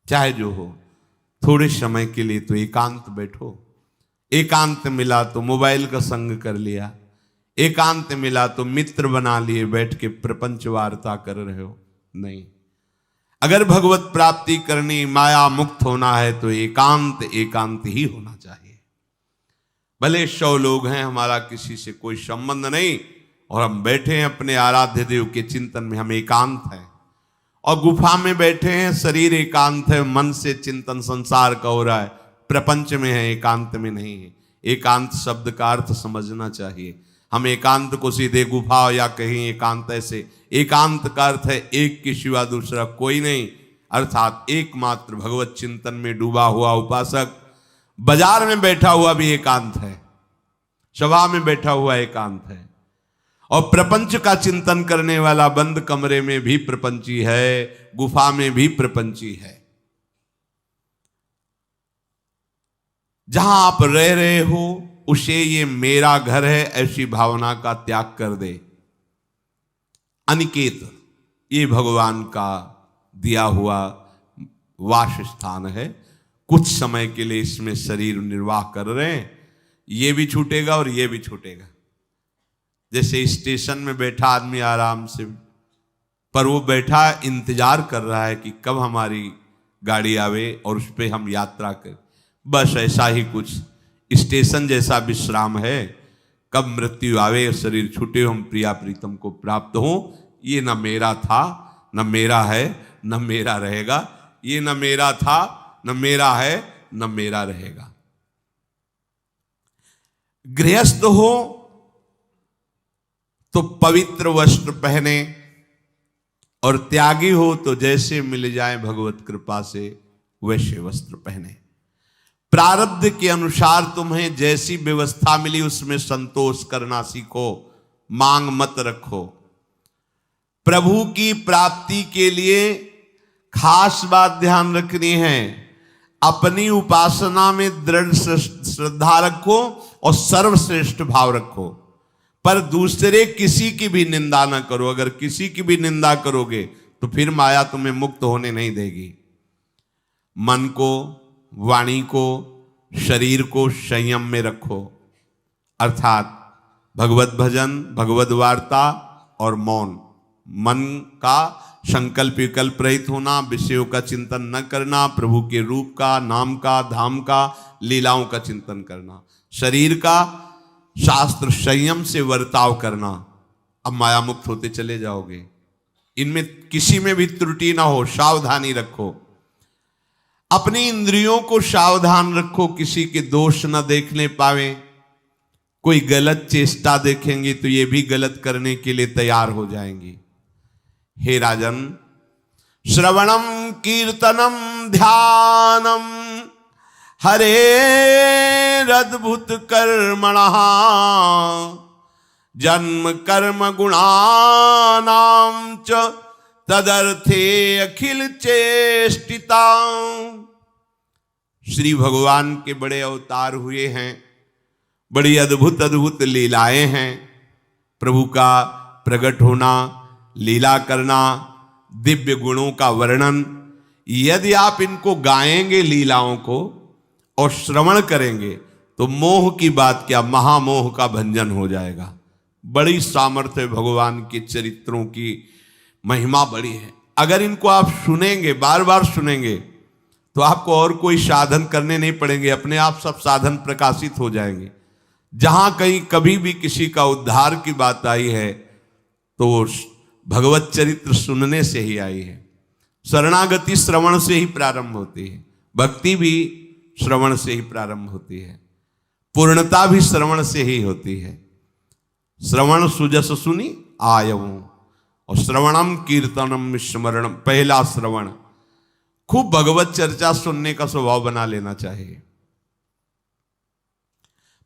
चाहे जो हो, थोड़े समय के लिए तो एकांत बैठो। एकांत मिला तो मोबाइल का संग कर लिया, एकांत मिला तो मित्र बना लिए, बैठ के प्रपंच वार्ता कर रहे हो। नहीं, अगर भगवत प्राप्ति करनी, माया मुक्त होना है तो एकांत एकांत ही होना चाहिए। भले 100 लोग हैं, हमारा किसी से कोई संबंध नहीं, और हम बैठे हैं अपने आराध्य देव के चिंतन में, हम एकांत हैं। और गुफा में बैठे हैं, शरीर एकांत है, मन से चिंतन संसार का हो रहा है, प्रपंच में है, एकांत में नहीं है। एकांत शब्द का अर्थ समझना चाहिए। हम एकांत को सीधे गुफा या कहीं एकांत ऐसे, एकांत का अर्थ है एक के सिवा दूसरा कोई नहीं, अर्थात एकमात्र भगवत चिंतन में डूबा हुआ उपासक। बाजार में बैठा हुआ भी एकांत है, सभा में बैठा हुआ एकांत है, और प्रपंच का चिंतन करने वाला बंद कमरे में भी प्रपंची है, गुफा में भी प्रपंची है। जहां आप रह रहे हो उसे ये मेरा घर है ऐसी भावना का त्याग कर दे। अनिकेत ये भगवान का दिया हुआ वास स्थान है, कुछ समय के लिए इसमें शरीर निर्वाह कर रहे हैं, ये भी छूटेगा और ये भी छूटेगा। जैसे स्टेशन में बैठा आदमी आराम से, पर वो बैठा इंतजार कर रहा है कि कब हमारी गाड़ी आवे और उस पर हम यात्रा करें। बस ऐसा ही कुछ स्टेशन जैसा विश्राम है, कब मृत्यु आवे, शरीर छूटे, हम प्रिया प्रीतम को प्राप्त हो। ये न मेरा था, न मेरा है, न मेरा रहेगा। ये न मेरा था, न मेरा है, न मेरा रहेगा। गृहस्थ हो तो पवित्र वस्त्र पहने, और त्यागी हो तो जैसे मिल जाए भगवत कृपा से वैसे वस्त्र पहने। प्रारब्ध के अनुसार तुम्हें जैसी व्यवस्था मिली उसमें संतोष करना सीखो, मांग मत रखो। प्रभु की प्राप्ति के लिए खास बात ध्यान रखनी है, अपनी उपासना में दृढ़ श्रद्धा रखो और सर्वश्रेष्ठ भाव रखो, पर दूसरे किसी की भी निंदा ना करो। अगर किसी की भी निंदा करोगे तो फिर माया तुम्हें मुक्त होने नहीं देगी। मन को, वाणी को, शरीर को संयम में रखो, अर्थात भगवत भजन, भगवत वार्ता और मौन। मन का संकल्प विकल्प रहित होना, विषयों का चिंतन न करना, प्रभु के रूप का, नाम का, धाम का, लीलाओं का चिंतन करना। शरीर का शास्त्र संयम से वर्ताव करना। अब माया मुक्त होते चले जाओगे, इनमें किसी में भी त्रुटि ना हो, सावधानी रखो। अपनी इंद्रियों को सावधान रखो, किसी के दोष न देखने पावे। कोई गलत चेष्टा देखेंगे तो ये भी गलत करने के लिए तैयार हो जाएंगी। हे राजन, श्रवणम कीर्तनम ध्यानम हरेरद्भुत कर्मणः जन्म कर्म गुणानां च तदर्थे अखिल चेष्टिता। श्री भगवान के बड़े अवतार हुए हैं, बड़ी अद्भुत अद्भुत लीलाएं हैं। प्रभु का प्रकट होना, लीला करना, दिव्य गुणों का वर्णन, यदि आप इनको गाएंगे लीलाओं को और श्रवण करेंगे तो मोह की बात क्या, महामोह का भंजन हो जाएगा। बड़ी सामर्थ्य भगवान के चरित्रों की, महिमा बड़ी है। अगर इनको आप सुनेंगे, बार बार सुनेंगे, तो आपको और कोई साधन करने नहीं पड़ेंगे, अपने आप सब साधन प्रकाशित हो जाएंगे। जहां कहीं कभी भी किसी का उद्धार की बात आई है तो भगवत चरित्र सुनने से ही आई है। शरणागति श्रवण से ही प्रारंभ होती है, भक्ति भी श्रवण से ही प्रारंभ होती है, पूर्णता भी श्रवण से ही होती है। श्रवण सुजस सुनी आयऊ, और श्रवणम कीर्तनम स्मरणम, पहला श्रवण। खूब भगवत चर्चा सुनने का स्वभाव बना लेना चाहिए।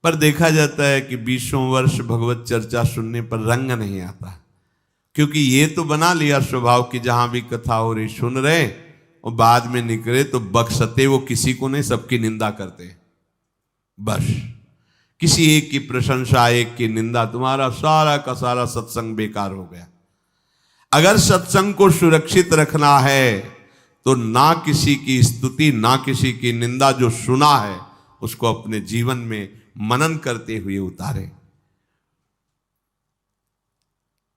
पर देखा जाता है कि 20 वर्ष भगवत चर्चा सुनने पर रंग नहीं आता, क्योंकि ये तो बना लिया स्वभाव कि जहां भी कथा हो रही सुन रहे, और बाद में निकले तो बख्शते वो किसी को नहीं, सबकी निंदा करते। बस किसी एक की प्रशंसा, एक की निंदा, तुम्हारा सारा का सारा सत्संग बेकार हो गया। अगर सत्संग को सुरक्षित रखना है तो ना किसी की स्तुति ना किसी की निंदा, जो सुना है उसको अपने जीवन में मनन करते हुए उतारे।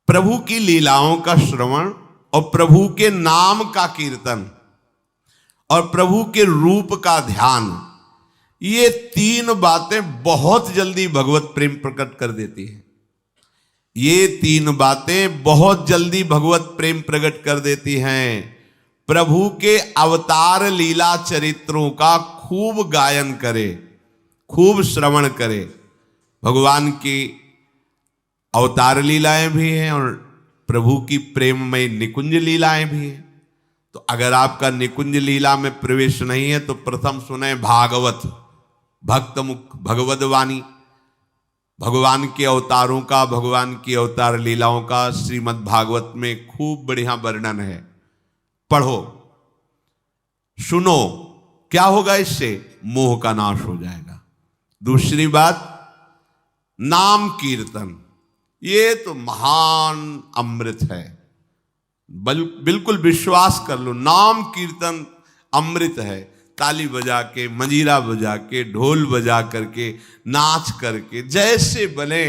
प्रभु की लीलाओं का श्रवण और प्रभु के नाम का कीर्तन और प्रभु के रूप का ध्यान, ये तीन बातें बहुत जल्दी भगवत प्रेम प्रकट कर देती है। ये तीन बातें बहुत जल्दी भगवत प्रेम प्रकट कर देती हैं। प्रभु के अवतार लीला चरित्रों का खूब गायन करे, खूब श्रवण करे। भगवान की अवतार लीलाएं भी हैं और प्रभु की प्रेममय निकुंज लीलाएं भी हैं। तो अगर आपका निकुंज लीला में प्रवेश नहीं है तो प्रथम सुने भागवत, भक्त मुख भगवद वाणी, भगवान के अवतारों का, भगवान की अवतार लीलाओं का श्रीमद् भागवत में खूब बढ़िया वर्णन है। पढ़ो, सुनो, क्या होगा इससे? मोह का नाश हो जाएगा। दूसरी बात, नाम कीर्तन, ये तो महान अमृत है। बिल्कुल विश्वास कर लो, नाम कीर्तन अमृत है। ताली बजा के, मंजीरा बजा के, ढोल बजा करके, नाच करके, जैसे बने,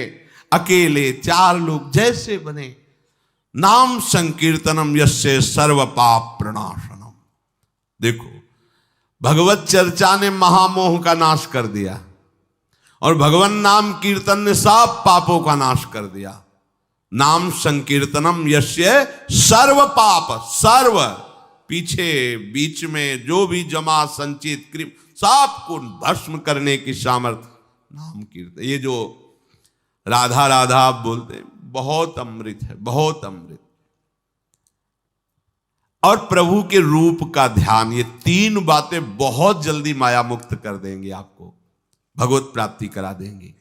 अकेले चार लोग जैसे बने, नाम संकीर्तनम यस्य सर्व पाप प्रणाशनम। देखो, भगवत चर्चा ने महामोह का नाश कर दिया और भगवान नाम कीर्तन ने सब पापों का नाश कर दिया। नाम संकीर्तनम यस्य सर्व पाप, सर्व पीछे बीच में जो भी जमा संचित क्रिम सबको भस्म करने की सामर्थ्य नाम कीर्तन। ये जो राधा राधा आप बोलते हैं, बहुत अमृत है, बहुत अमृत। और प्रभु के रूप का ध्यान, ये तीन बातें बहुत जल्दी माया मुक्त कर देंगे, आपको भगवत प्राप्ति करा देंगे।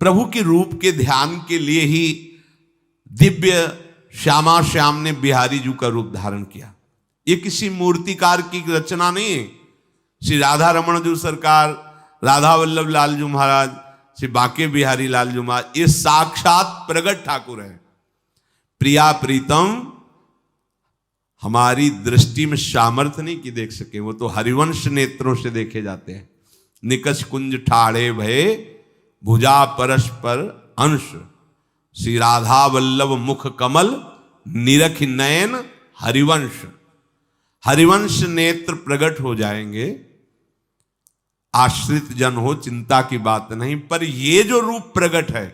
प्रभु के रूप के ध्यान के लिए ही दिव्य श्यामा श्याम ने बिहारी जी का रूप धारण किया। ये किसी मूर्तिकार की रचना नहीं है। श्री राधा रमण जी सरकार, राधा वल्लभ लाल जी महाराज, श्री बांके बिहारी लाल जी महाराज, ये साक्षात प्रगट ठाकुर है। प्रिया प्रीतम हमारी दृष्टि में सामर्थ्य नहीं कि देख सके, वो तो हरिवंश नेत्रों से देखे जाते हैं। निकष कुंज ठाड़े भये भुजा परस्पर अंश, श्री राधा वल्लभ मुख कमल निरख नयन हरिवंश। हरिवंश नेत्र प्रकट हो जाएंगे, आश्रित जन हो, चिंता की बात नहीं। पर ये जो रूप प्रकट है,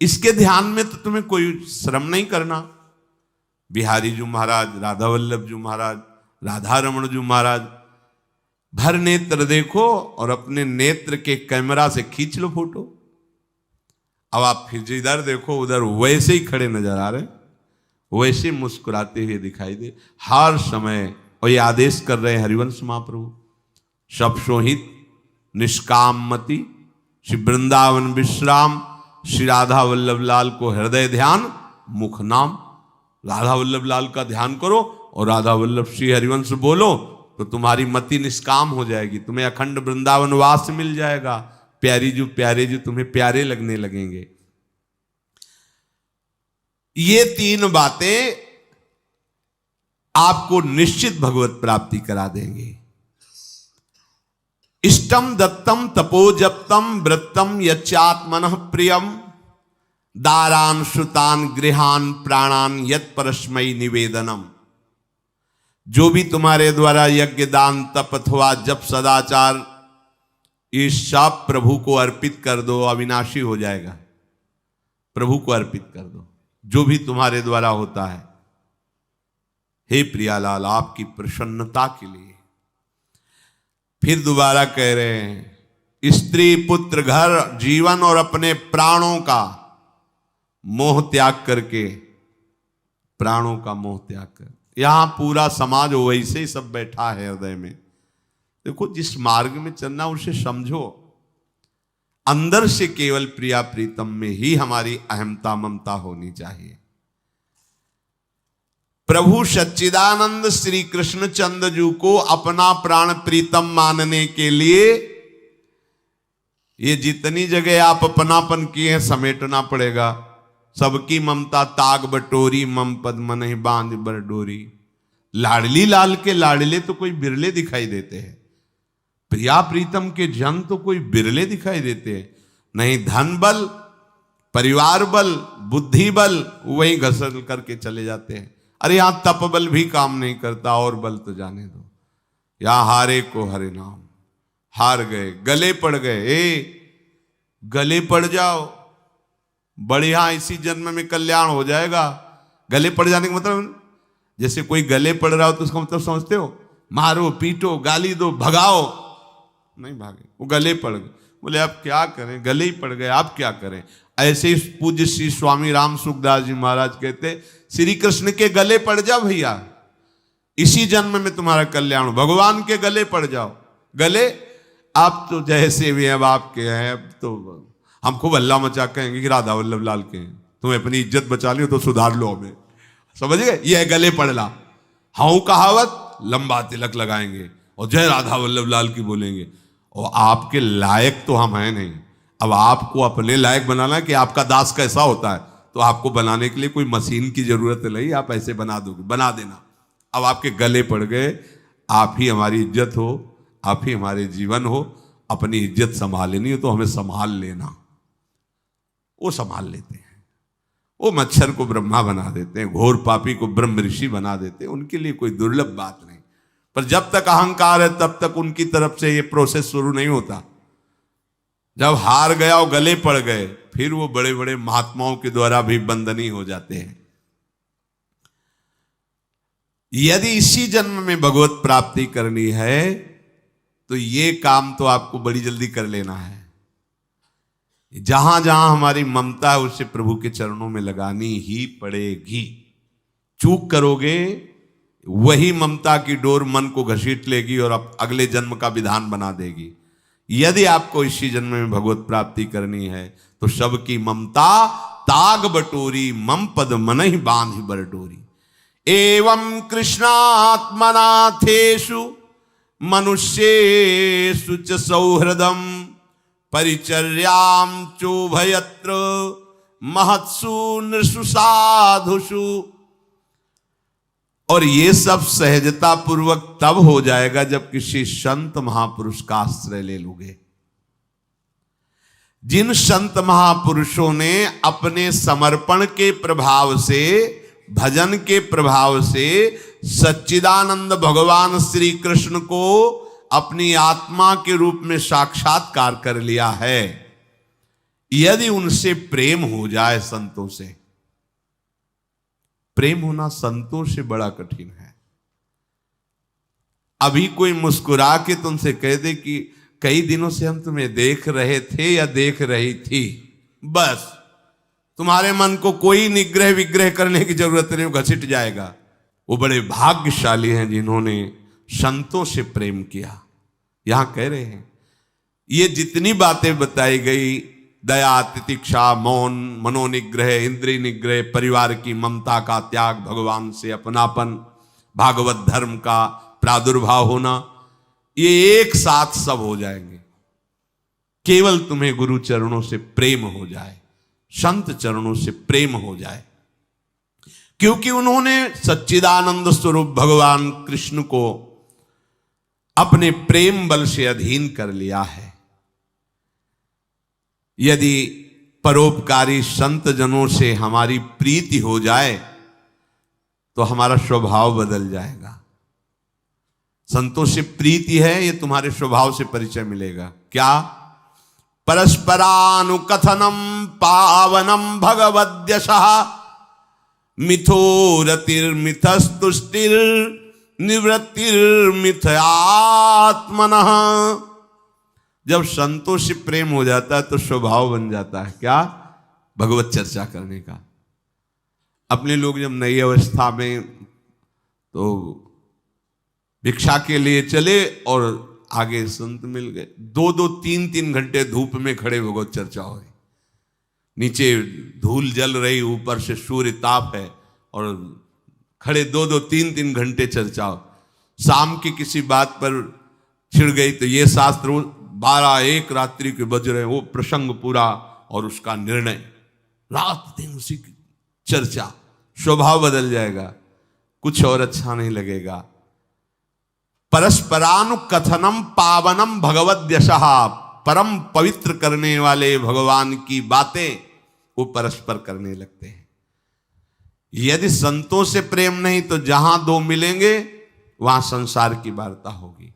इसके ध्यान में तो तुम्हें कोई श्रम नहीं करना। बिहारी जी महाराज, राधा वल्लभ जी महाराज, राधा रमण जी महाराज, भर नेत्र देखो और अपने नेत्र के कैमरा से खींच लो फोटो। अब आप फिर जिधर देखो उधर वैसे ही खड़े नजर आ रहे, वैसे मुस्कुराते हुए दिखाई दे हर समय। और ये आदेश कर रहे हैं हरिवंश महाप्रभु, सब सोहित निष्कामति, श्री वृंदावन विश्राम, श्री राधा वल्लभ लाल को हृदय ध्यान, मुख नाम। राधा वल्लभ लाल का ध्यान करो और राधा वल्लभ श्री हरिवंश बोलो तो तुम्हारी मति निष्काम हो जाएगी, तुम्हें अखंड वृंदावन वास मिल जाएगा। प्यारे जी तुम्हें प्यारे लगने लगेंगे। ये तीन बातें आपको निश्चित भगवत प्राप्ति करा देंगे। इष्टम दत्तम तपोजप्तम वृत्तम यच्चात्मनः प्रियम, दारान श्रुतान गृहान प्राणान यत् परस्मै निवेदनम। जो भी तुम्हारे द्वारा यज्ञ दान तप अथवा जप सदाचार, ये सब प्रभु को अर्पित कर दो, अविनाशी हो जाएगा। प्रभु को अर्पित कर दो जो भी तुम्हारे द्वारा होता है। हे प्रियालाल, आपकी प्रसन्नता के लिए। फिर दोबारा कह रहे हैं, स्त्री पुत्र घर जीवन और अपने प्राणों का मोह त्याग करके, प्राणों का मोह त्याग कर। यहां पूरा समाज वैसे ही सब बैठा है हृदय में। देखो, जिस मार्ग में चलना उसे समझो। अंदर से केवल प्रिया प्रीतम में ही हमारी अहमता ममता होनी चाहिए। प्रभु सच्चिदानंद श्री कृष्ण चंद्र जी को अपना प्राण प्रीतम मानने के लिए ये जितनी जगह आप अपनापन किए हैं समेटना पड़ेगा। सबकी ममता ताग बटोरी, मम पद मन ही बांध बर डोरी। लाडली लाल के लाडले तो कोई बिरले दिखाई देते हैं, प्रिया प्रीतम के जन तो कोई बिरले दिखाई देते हैं। नहीं धन बल, परिवार बल, बुद्धि बल वही घसल करके चले जाते हैं। अरे यहां तप बल भी काम नहीं करता, और बल तो जाने दो। यहां हारे को हरे नाम, हार गए, गले पड़ गए। गले पड़ जाओ, बढ़िया इसी जन्म में कल्याण हो जाएगा। गले पड़ जाने का मतलब, जैसे कोई गले पड़ रहा हो तो उसका मतलब समझते हो, मारो पीटो गाली दो भगाओ, नहीं भागे, वो गले पड़ गए। बोले आप क्या करें, गले ही पड़ गए, आप क्या करें। ऐसे ही पूज्य श्री स्वामी राम सुखदास जी महाराज कहते, श्री कृष्ण के गले पड़ जाओ भैया, इसी जन्म में तुम्हारा कल्याण हो। भगवान के गले पड़ जाओ। गले आप तो जैसे भी अब आपके हैं, अब तो हम खूब हल्ला मचा कहेंगे कि राधा वल्लभ लाल के हैं, तुम्हें अपनी इज्जत बचा ली तो सुधार लो हमें, समझ गए। ये है गले पड़ला। हाउ कहावत, लंबा तिलक लगाएंगे और जय राधा वल्लभ लाल की बोलेंगे, और आपके लायक तो हम हैं नहीं। अब आपको अपने लायक बनाना कि आपका दास कैसा होता है, तो आपको बनाने के लिए कोई मशीन की जरूरत नहीं, आप ऐसे बना दोगे, बना देना। अब आपके गले पड़ गए, आप ही हमारी इज्जत हो, आप ही हमारे जीवन हो। अपनी इज्जत संभालनी हो तो हमें संभाल लेना। वो संभाल लेते हैं। वो मच्छर को ब्रह्मा बना देते हैं, घोर पापी को ब्रह्म ऋषि बना देते हैं। उनके लिए कोई दुर्लभ बात नहीं। पर जब तक अहंकार है तब तक उनकी तरफ से ये प्रोसेस शुरू नहीं होता। जब हार गया और गले पड़ गए, फिर वो बड़े बड़े महात्माओं के द्वारा भी बंदनी हो जाते हैं। यदि इसी जन्म में भगवत प्राप्ति करनी है तो ये काम तो आपको बड़ी जल्दी कर लेना है। जहां जहां हमारी ममता है उसे प्रभु के चरणों में लगानी ही पड़ेगी। चूक करोगे, वही ममता की डोर मन को घसीट लेगी और अगले जन्म का विधान बना देगी। यदि आपको इसी जन्म में भगवत प्राप्ति करनी है तो सबकी ममता ताग बटोरी, मम पद मन ही बांध बरडोरी। एवं कृष्णात्मनाथेषु मनुष्येषु च सौहृदम परिचर्याम चोभयत्र महत्सु नृषु साधुषु। और ये सब सहजता पूर्वक तब हो जाएगा जब किसी संत महापुरुष का आश्रय ले लोगे। जिन संत महापुरुषों ने अपने समर्पण के प्रभाव से, भजन के प्रभाव से सच्चिदानंद भगवान श्री कृष्ण को अपनी आत्मा के रूप में साक्षात्कार कर लिया है, यदि उनसे प्रेम हो जाए, संतों से प्रेम होना संतों से बड़ा कठिन है। अभी कोई मुस्कुरा के तुमसे कह दे कि कई दिनों से हम तुम्हें देख रहे थे या देख रही थी, बस तुम्हारे मन को कोई निग्रह विग्रह करने की जरूरत नहीं, वो घसीट जाएगा। वो बड़े भाग्यशाली हैं जिन्होंने संतों से प्रेम किया। यहां कह रहे हैं ये जितनी बातें बताई गई, दया, तितिक्षा, मौन, मनोनिग्रह, इंद्रिय निग्रह, परिवार की ममता का त्याग, भगवान से अपनापन, भागवत धर्म का प्रादुर्भाव होना, ये एक साथ सब हो जाएंगे। केवल तुम्हें गुरु चरणों से प्रेम हो जाए, संत चरणों से प्रेम हो जाए, क्योंकि उन्होंने सच्चिदानंद स्वरूप भगवान कृष्ण को अपने प्रेम बल से अधीन कर लिया है। यदि परोपकारी संत जनों से हमारी प्रीति हो जाए तो हमारा स्वभाव बदल जाएगा। संतों से प्रीति है, ये तुम्हारे स्वभाव से परिचय मिलेगा। क्या? परस्परानुकथनम पावनम भगवद्यशः मिथो रतिर्मिथस्तुष्टिर निवृत्तिर्मिथयात्मनः। जब संतों से प्रेम हो जाता है तो स्वभाव बन जाता है क्या? भगवत चर्चा करने का। अपने लोग जब नई अवस्था में तो भिक्षा के लिए चले और आगे संत मिल गए, 2-2, 3-3 घंटे धूप में खड़े भगवत चर्चा हो रही, नीचे धूल जल रही, ऊपर से सूर्य ताप है और खड़े 2-2, 3-3 घंटे चर्चा हो। शाम की किसी बात पर छिड़ गई तो ये शास्त्र 12-1 रात्रि के बज रहे, वो प्रसंग पूरा और उसका निर्णय, रात दिन उसी की चर्चा। स्वभाव बदल जाएगा। कुछ और अच्छा नहीं लगेगा। परस्परानुकथनम पावनम भगवद्यशः, परम पवित्र करने वाले भगवान की बातें वो परस्पर करने लगते हैं। यदि संतों से प्रेम नहीं तो जहां दो मिलेंगे वहां संसार की वार्ता होगी।